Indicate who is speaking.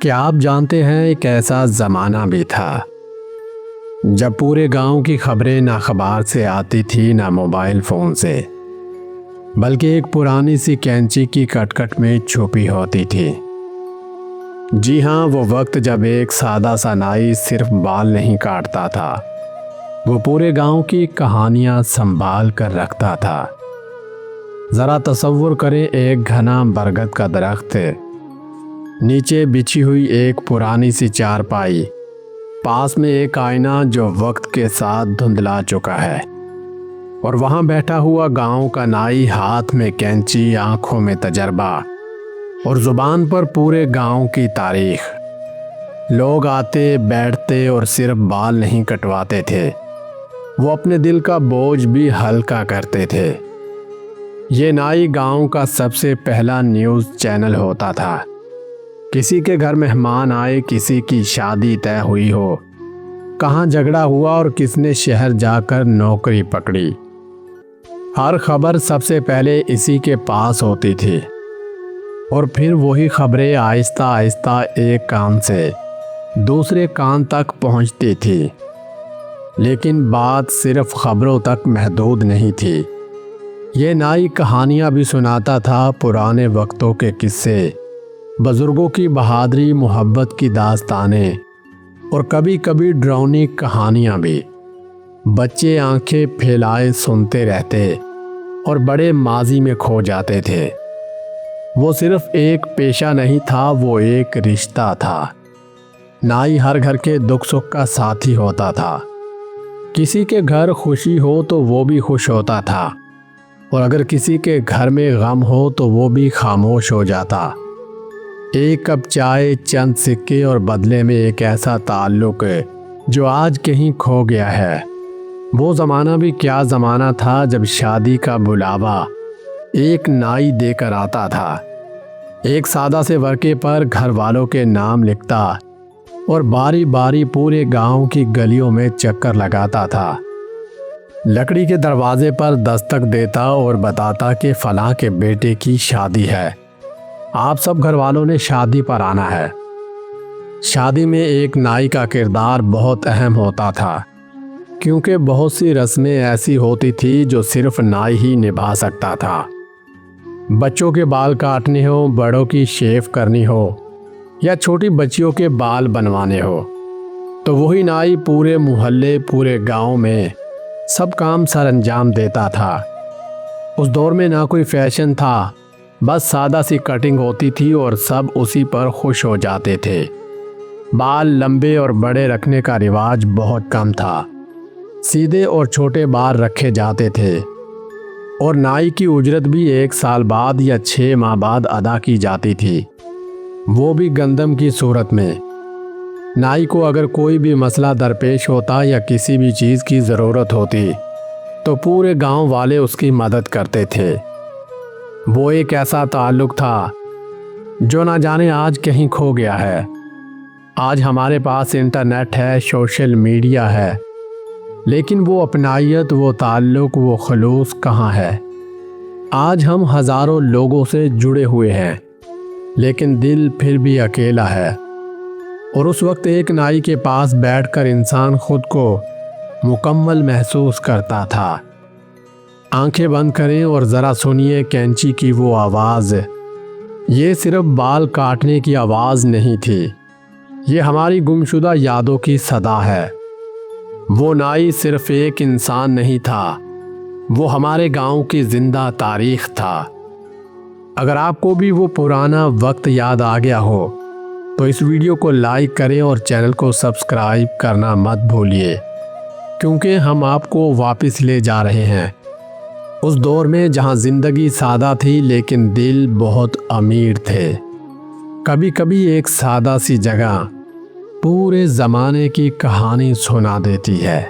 Speaker 1: کیا آپ جانتے ہیں ایک ایسا زمانہ بھی تھا جب پورے گاؤں کی خبریں نہ اخبار سے آتی تھی نہ موبائل فون سے، بلکہ ایک پرانی سی کینچی کی کٹ کٹ میں چھپی ہوتی تھی۔ جی ہاں، وہ وقت جب ایک سادہ سا نائی صرف بال نہیں کاٹتا تھا، وہ پورے گاؤں کی کہانیاں سنبھال کر رکھتا تھا۔ ذرا تصور کریں، ایک گھنا برگد کا درخت، نیچے بچھی ہوئی ایک پرانی سی چارپائی، پاس میں ایک آئینہ جو وقت کے ساتھ دھندلا چکا ہے، اور وہاں بیٹھا ہوا گاؤں کا نائی، ہاتھ میں کینچی، آنکھوں میں تجربہ اور زبان پر پورے گاؤں کی تاریخ۔ لوگ آتے بیٹھتے اور صرف بال نہیں کٹواتے تھے، وہ اپنے دل کا بوجھ بھی ہلکا کرتے تھے۔ یہ نائی گاؤں کا سب سے پہلا نیوز چینل ہوتا تھا۔ کسی کے گھر مہمان آئے، کسی کی شادی طے ہوئی ہو، کہاں جھگڑا ہوا اور کس نے شہر جا کر نوکری پکڑی، ہر خبر سب سے پہلے اسی کے پاس ہوتی تھی۔ اور پھر وہی خبریں آہستہ آہستہ ایک کان سے دوسرے کان تک پہنچتی تھی۔ لیکن بات صرف خبروں تک محدود نہیں تھی، یہ نائی کہانیاں بھی سناتا تھا، پرانے وقتوں کے قصے، بزرگوں کی بہادری، محبت کی داستانیں، اور کبھی کبھی ڈراؤنی کہانیاں بھی۔ بچے آنکھیں پھیلائے سنتے رہتے اور بڑے ماضی میں کھو جاتے تھے۔ وہ صرف ایک پیشہ نہیں تھا، وہ ایک رشتہ تھا۔ نائی ہر گھر کے دکھ سکھ کا ساتھی ہوتا تھا۔ کسی کے گھر خوشی ہو تو وہ بھی خوش ہوتا تھا، اور اگر کسی کے گھر میں غم ہو تو وہ بھی خاموش ہو جاتا۔ ایک کپ چائے، چند سکے، اور بدلے میں ایک ایسا تعلق جو آج کہیں کھو گیا ہے۔ وہ زمانہ بھی کیا زمانہ تھا جب شادی کا بلاوا ایک نائی دے کر آتا تھا، ایک سادہ سے ورقے پر گھر والوں کے نام لکھتا اور باری باری پورے گاؤں کی گلیوں میں چکر لگاتا تھا، لکڑی کے دروازے پر دستک دیتا اور بتاتا کہ فلاں کے بیٹے کی شادی ہے، آپ سب گھر والوں نے شادی پر آنا ہے۔ شادی میں ایک نائی کا کردار بہت اہم ہوتا تھا، کیونکہ بہت سی رسمیں ایسی ہوتی تھی جو صرف نائی ہی نبھا سکتا تھا۔ بچوں کے بال کاٹنے ہو، بڑوں کی شیو کرنی ہو، یا چھوٹی بچیوں کے بال بنوانے ہو، تو وہی نائی پورے محلے، پورے گاؤں میں سب کام سر انجام دیتا تھا۔ اس دور میں نہ کوئی فیشن تھا، بس سادہ سی کٹنگ ہوتی تھی اور سب اسی پر خوش ہو جاتے تھے۔ بال لمبے اور بڑے رکھنے کا رواج بہت کم تھا، سیدھے اور چھوٹے بال رکھے جاتے تھے، اور نائی کی اجرت بھی 1 سال بعد یا 6 ماہ بعد ادا کی جاتی تھی، وہ بھی گندم کی صورت میں۔ نائی کو اگر کوئی بھی مسئلہ درپیش ہوتا یا کسی بھی چیز کی ضرورت ہوتی تو پورے گاؤں والے اس کی مدد کرتے تھے۔ وہ ایک ایسا تعلق تھا جو نہ جانے آج کہیں کھو گیا ہے۔ آج ہمارے پاس انٹرنیٹ ہے، سوشل میڈیا ہے، لیکن وہ اپنائیت، وہ تعلق، وہ خلوص کہاں ہے؟ آج ہم ہزاروں لوگوں سے جڑے ہوئے ہیں، لیکن دل پھر بھی اکیلا ہے۔ اور اس وقت ایک نائی کے پاس بیٹھ کر انسان خود کو مکمل محسوس کرتا تھا۔ آنکھیں بند کریں اور ذرا سنیے کینچی کی وہ آواز۔ یہ صرف بال کاٹنے کی آواز نہیں تھی، یہ ہماری گمشدہ یادوں کی صدا ہے۔ وہ نائی صرف ایک انسان نہیں تھا، وہ ہمارے گاؤں کی زندہ تاریخ تھا۔ اگر آپ کو بھی وہ پرانا وقت یاد آ گیا ہو تو اس ویڈیو کو لائک کریں اور چینل کو سبسکرائب کرنا مت بھولیے، کیونکہ ہم آپ کو واپس لے جا رہے ہیں اس دور میں جہاں زندگی سادہ تھی لیکن دل بہت امیر تھے۔ کبھی کبھی ایک سادہ سی جگہ پورے زمانے کی کہانی سنا دیتی ہے۔